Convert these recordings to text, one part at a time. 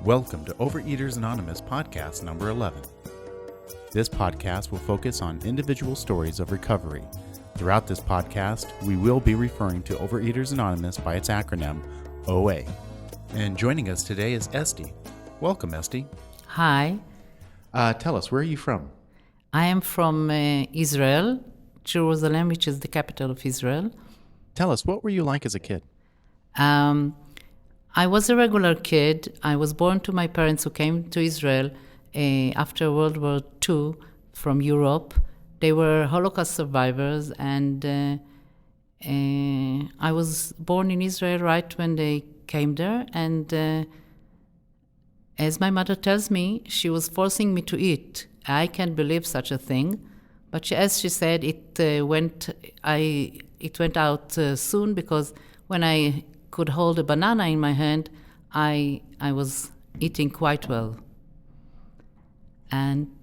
Welcome to Overeaters Anonymous podcast number 11. This podcast will focus on individual stories of recovery. Throughout this podcast, we will be referring to Overeaters Anonymous by its acronym, OA. And joining us today is Esti. Welcome, Esti. Hi. Tell us, where are you from? I am from Israel, Jerusalem, which is the capital of Israel. Tell us, what were you like as a kid? I was a regular kid. I was born to my parents who came to Israel after World War II from Europe. They were Holocaust survivors, and I was born in Israel right when they came there. And as my mother tells me, she was forcing me to eat. I can't believe such a thing, but as she said, it went out soon, because when I could hold a banana in my hand, I was eating quite well. And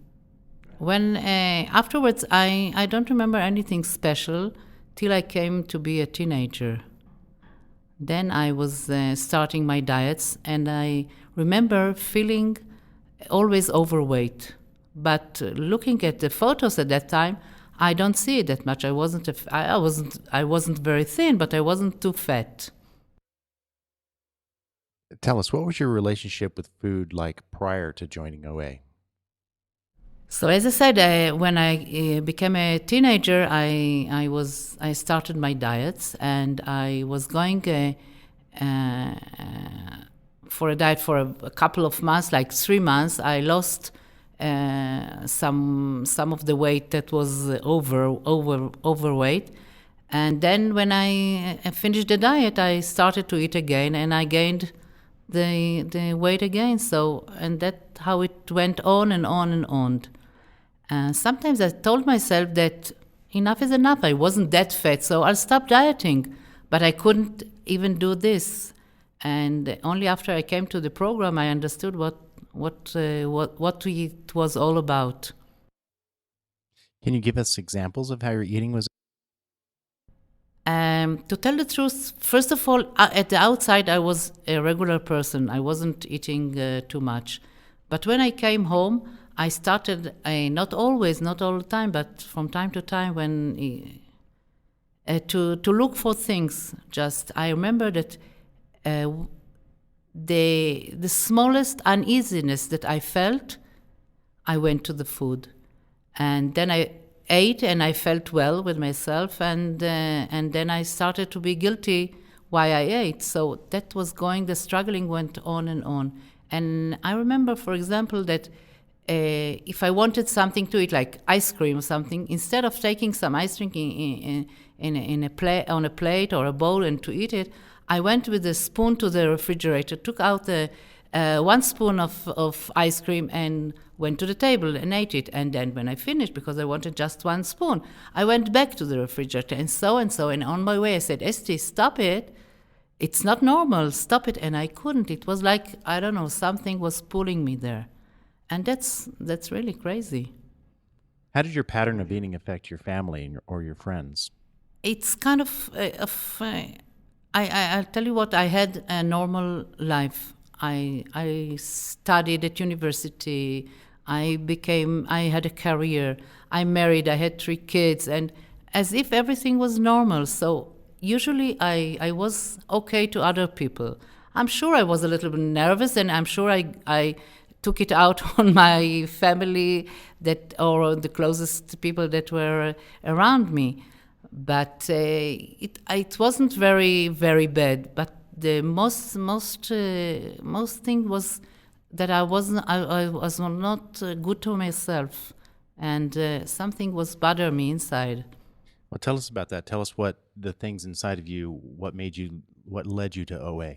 when afterwards, I don't remember anything special till I came to be a teenager. Then I was starting my diets, and I remember feeling always overweight. But looking at the photos at that time, I don't see it that much. I wasn't very thin, but I wasn't too fat. Tell us, what was your relationship with food like prior to joining OA? So as I said, when I became a teenager, I started my diets, and I was going for a diet for a couple of months, like 3 months. I lost some of the weight that was overweight, and then when I finished the diet, I started to eat again, and I gained the weight again. So, and that's how it went on and on and on. Sometimes I told myself that enough is enough. I wasn't that fat, so I'll stop dieting. But I couldn't even do this. And only after I came to the program, I understood what it was all about. Can you give us examples of how your eating was? To tell the truth, first of all, at the outside, I was a regular person. I wasn't eating too much. But when I came home, I started, not always, not all the time, but from time to time, when to look for things. Just I remember that the smallest uneasiness that I felt, I went to the food, and then I ate, and I felt well with myself, and then I started to be guilty why I ate. So that was going. The struggling went on and on. And I remember, for example, that if I wanted something to eat, like ice cream or something, instead of taking some ice cream on a plate or a bowl and to eat it, I went with a spoon to the refrigerator, took out the 1 spoon of ice cream, and went to the table and ate it. And then when I finished, because I wanted just 1 spoon, I went back to the refrigerator, and so. And on my way, I said, Esti, stop it. It's not normal. Stop it. And I couldn't. It was like, I don't know, something was pulling me there. And that's really crazy. How did your pattern of eating affect your family or your friends? It's kind of I'll tell you what, I had a normal life. I studied at university. I had a career. I married. I had 3 kids, and as if everything was normal. So usually I was okay to other people. I'm sure I was a little bit nervous, and I'm sure I took it out on my family or the closest people that were around me. But it wasn't very, very bad. But the most thing was that I was not good to myself, and something was bothering me inside. Well, tell us about that. Tell us what the things inside of you, what led you to OA.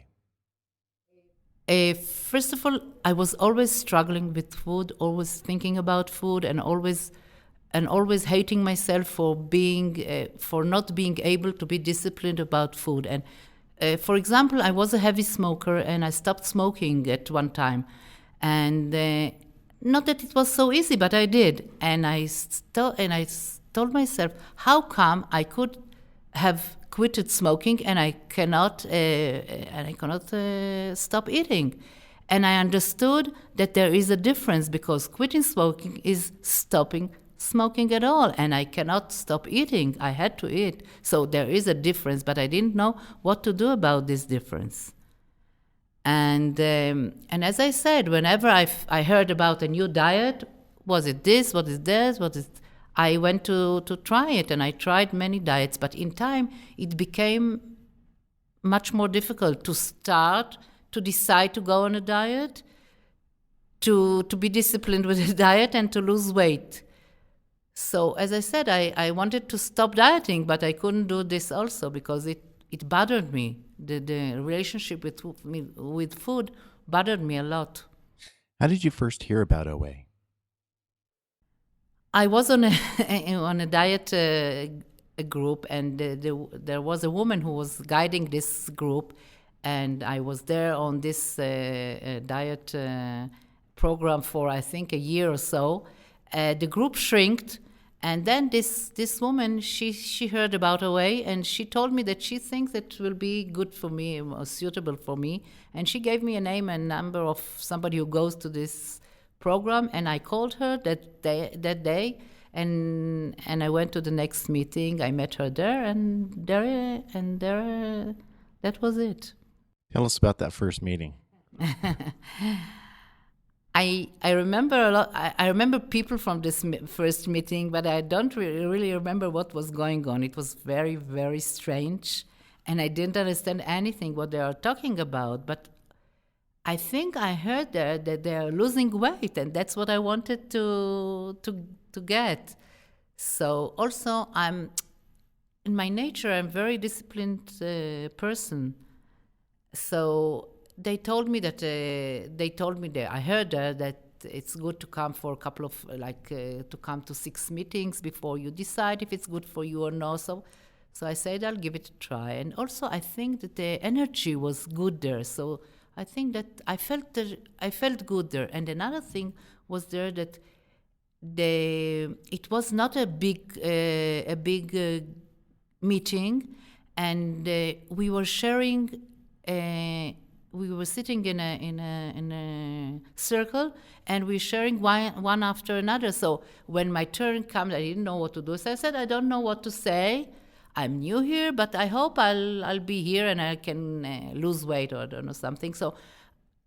First of all, I was always struggling with food, always thinking about food, and always hating myself for not being able to be disciplined about food. And for example, I was a heavy smoker, and I stopped smoking at one time. And not that it was so easy, but I did. And I told myself, how come I could have quitted smoking and I cannot stop eating? And I understood that there is a difference, because quitting smoking is stopping smoking at all, and I cannot stop eating. I had to eat. So there is a difference, but I didn't know what to do about this difference. And as I said, whenever I heard about a new diet, was it this, what is this, what is... I went to try it, and I tried many diets, but in time it became much more difficult to start, to decide to go on a diet, to be disciplined with the diet, and to lose weight. So as I said, I wanted to stop dieting, but I couldn't do this also because it bothered me. The relationship with food bothered me a lot. How did you first hear about OA? I was on a diet a group, and there was a woman who was guiding this group, and I was there on this diet program for, I think, a year or so. The group shrinked, and then this woman, she heard about OA, and she told me that she thinks it will be good for me, or suitable for me, and she gave me a name and number of somebody who goes to this program, and I called her that day, and I went to the next meeting. I met her there, and that was it. Tell us about that first meeting. I remember a lot. I remember people from this first meeting, but I don't really remember what was going on. It was very, very strange, and I didn't understand anything what they are talking about. But I think I heard there that they are losing weight, and that's what I wanted to get. So also, in my nature, I'm a very disciplined person. So they told me that I heard that it's good to come for a couple of to come to 6 meetings before you decide if it's good for you or no. So I said I'll give it a try, and also I think that the energy was good there. So I think that I felt good there. And another thing was there that it was not a big meeting, and we were sharing. We were sitting in a circle, and we're sharing one after another. So when my turn comes, I didn't know what to do. So I said, I don't know what to say. I'm new here, but I hope I'll be here and I can lose weight, or I don't know, something. So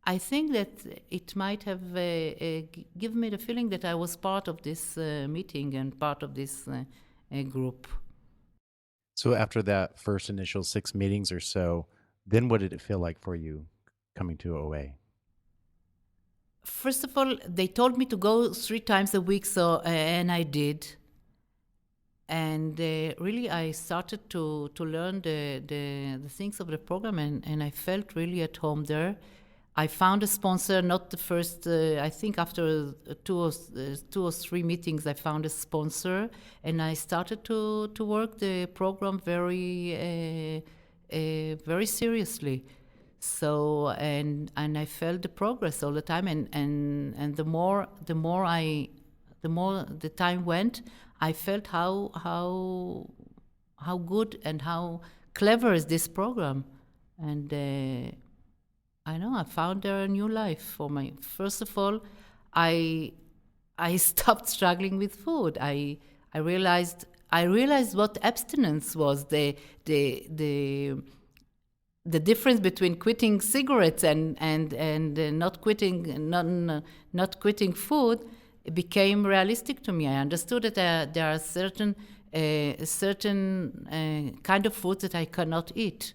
I think that it might have given me the feeling that I was part of this meeting and part of this group. So after that first initial 6 meetings or so, then what did it feel like for you coming to OA? First of all, they told me to go 3 times a week, so and I did. And really, I started to learn the things of the program, and I felt really at home there. I found a sponsor, not the first, I think after 2 or 3 meetings, I found a sponsor, and I started to work the program very seriously. So and I felt the progress all the time, and the more the time went, I felt how good and how clever is this program, and I know I found there a new life for me. First of all, I stopped struggling with food. I realized what abstinence was. The difference between quitting cigarettes and not quitting food became realistic to me. I understood that there are certain kind of foods that I cannot eat,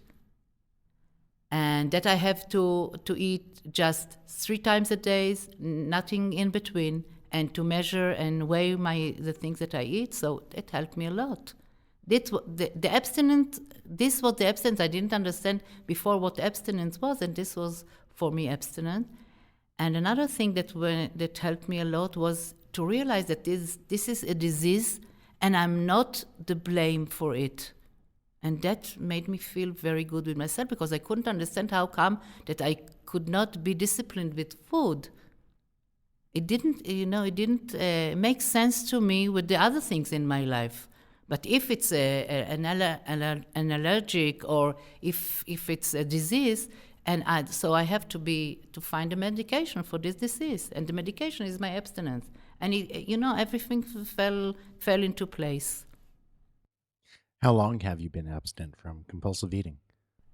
and that I have to eat just 3 times a day, nothing in between, and to measure and weigh the things that I eat. So it helped me a lot. This was the abstinence. This was the abstinence. I didn't understand before what abstinence was, and this was for me abstinence. And another thing that helped me a lot was to realize that this is a disease, and I'm not the blame for it. And that made me feel very good with myself, because I couldn't understand how come that I could not be disciplined with food. It didn't make sense to me with the other things in my life. But if it's an allergic, or if it's a disease, And so I have to find a medication for this disease, and the medication is my abstinence. And everything fell into place. How long have you been abstinent from compulsive eating?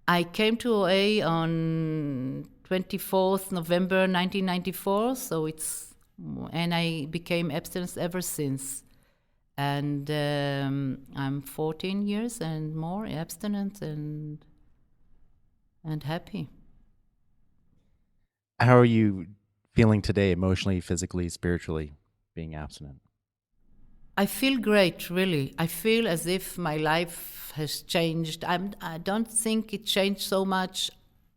I came to OA on 24th November 1994, and I became abstinent ever since. And I'm 14 years and more abstinent and happy. How are you feeling today, emotionally, physically, spiritually, being abstinent? I feel great, really. I feel as if my life has changed. I don't think it changed so much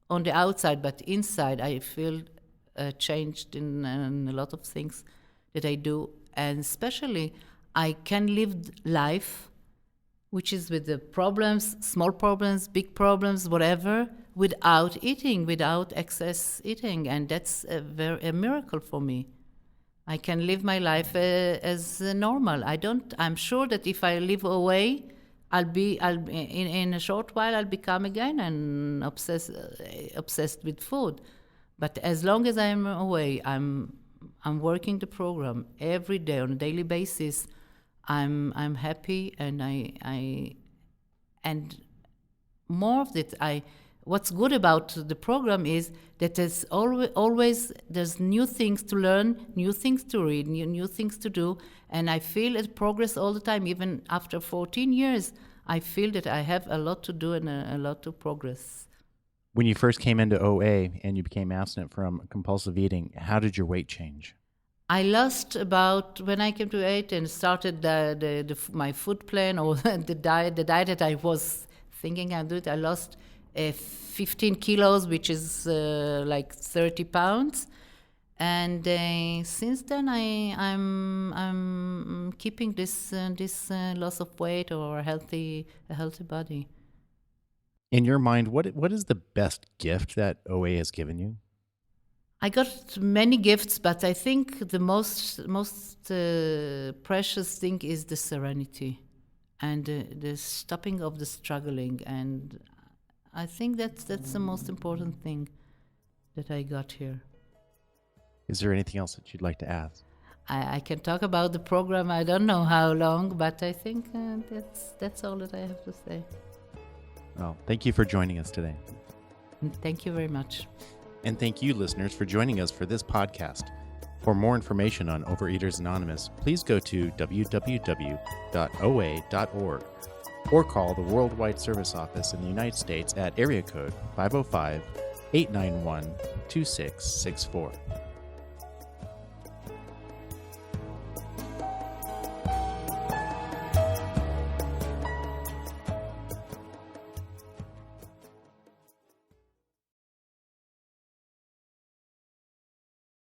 on the outside, but inside I feel changed in a lot of things that I do. And especially, I can live life, which is with the problems, small problems, big problems, whatever, without eating, without excess eating. And that's a miracle for me. I can live my life as normal. I'm sure that if I live away, in a short while I'll become again and obsessed with food. But as long as I'm away, I'm working the program every day on a daily basis. I'm happy, and and more of it. What's good about the program is that there's always there's new things to learn, new things to read, new things to do, and I feel it progress all the time. Even after 14 years, I feel that I have a lot to do and a lot to progress. When you first came into OA and you became abstinent from compulsive eating, how did your weight change? I lost when I came to OA and started my food plan or the diet that I was thinking I'd do it. I lost 15 kilos, which is like 30 pounds. And since then, I'm keeping this loss of weight or a healthy body. In your mind, what is the best gift that OA has given you? I got many gifts, but I think the most precious thing is the serenity and the stopping of the struggling. And I think that's the most important thing that I got here. Is there anything else that you'd like to add? I can talk about the program. I don't know how long, but I think that's all that I have to say. Well, thank you for joining us today. Thank you very much. And thank you, listeners, for joining us for this podcast. For more information on Overeaters Anonymous, please go to www.oa.org or call the Worldwide Service Office in the United States at area code 505-891-2664.